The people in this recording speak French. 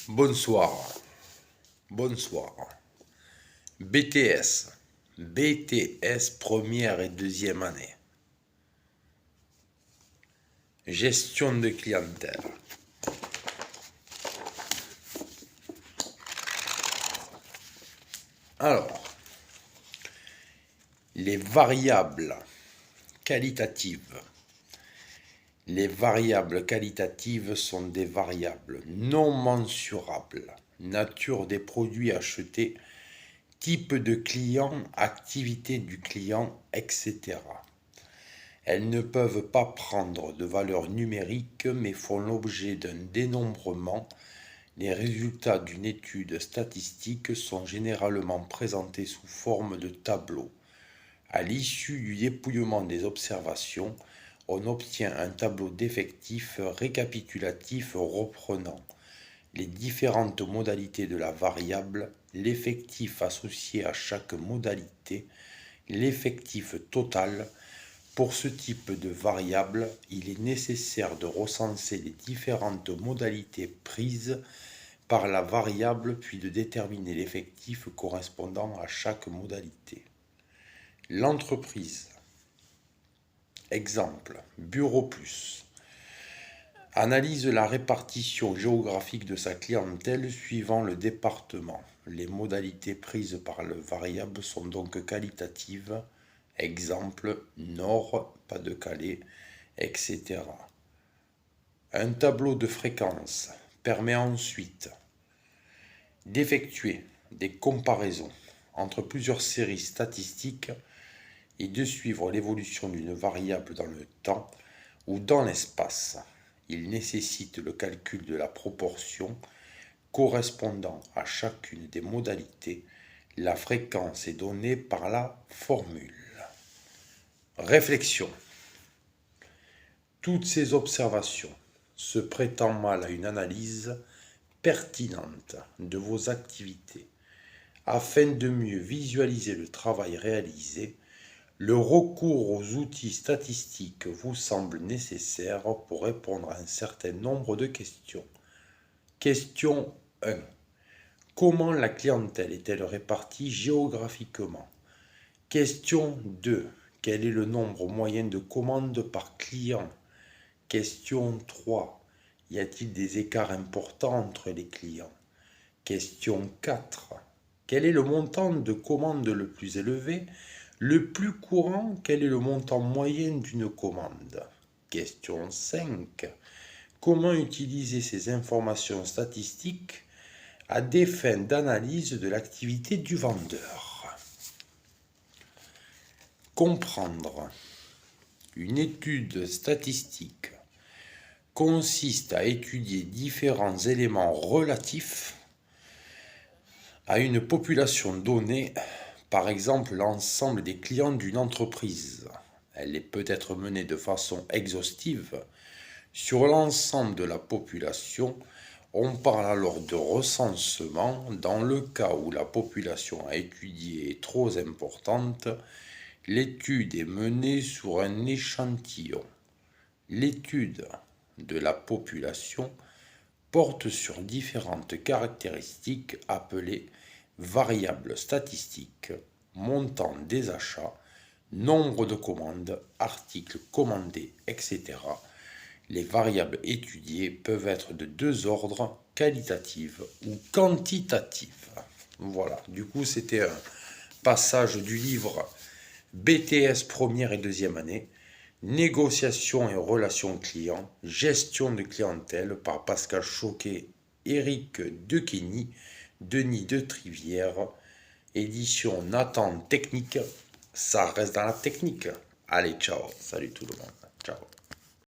Bonsoir. Bonsoir. BTS. BTS première et deuxième année. Gestion de clientèle. Alors, les variables qualitatives. Les variables qualitatives sont des variables non mensurables, nature des produits achetés, type de client, activité du client, etc. Elles ne peuvent pas prendre de valeur numérique mais font l'objet d'un dénombrement. Les résultats d'une étude statistique sont généralement présentés sous forme de tableaux. À l'issue du dépouillement des observations, on obtient un tableau d'effectifs récapitulatif reprenant les différentes modalités de la variable, l'effectif associé à chaque modalité, l'effectif total. Pour ce type de variable, il est nécessaire de recenser les différentes modalités prises par la variable puis de déterminer l'effectif correspondant à chaque modalité. L'entreprise. Exemple, Bureau Plus. Analyse la répartition géographique de sa clientèle suivant le département. Les modalités prises par le variable sont donc qualitatives. Exemple, Nord, Pas-de-Calais, etc. Un tableau de fréquence permet ensuite d'effectuer des comparaisons entre plusieurs séries statistiques et de suivre l'évolution d'une variable dans le temps ou dans l'espace. Il nécessite le calcul de la proportion correspondant à chacune des modalités. La fréquence est donnée par la formule. Réflexion. Toutes ces observations se prêtent mal à une analyse pertinente de vos activités. Afin de mieux visualiser le travail réalisé, le recours aux outils statistiques vous semble nécessaire pour répondre à un certain nombre de questions. Question 1. Comment la clientèle est-elle répartie géographiquement? Question 2. Quel est le nombre moyen de commandes par client? Question 3. Y a-t-il des écarts importants entre les clients? Question 4. Quel est le montant de commande le plus élevé? Le plus courant, quel est le montant moyen d'une commande? Question 5. Comment utiliser ces informations statistiques à des fins d'analyse de l'activité du vendeur? Comprendre. Une étude statistique consiste à étudier différents éléments relatifs à une population donnée, par exemple l'ensemble des clients d'une entreprise. Elle peut être menée de façon exhaustive sur l'ensemble de la population. On parle alors de recensement dans le cas où la population à étudier est trop importante. L'étude est menée sur un échantillon. L'étude de la population porte sur différentes caractéristiques appelées variables statistiques, montant des achats, nombre de commandes, articles commandés, etc. Les variables étudiées peuvent être de deux ordres, qualitatives ou quantitatives. Voilà, du coup c'était un passage du livre BTS première et deuxième année, négociation et relations clients, gestion de clientèle par Pascal Choquet, Éric Dequeny, Denis de Trivière, édition Nathan Technique. Ça reste dans la technique. Allez, ciao, salut tout le monde, ciao.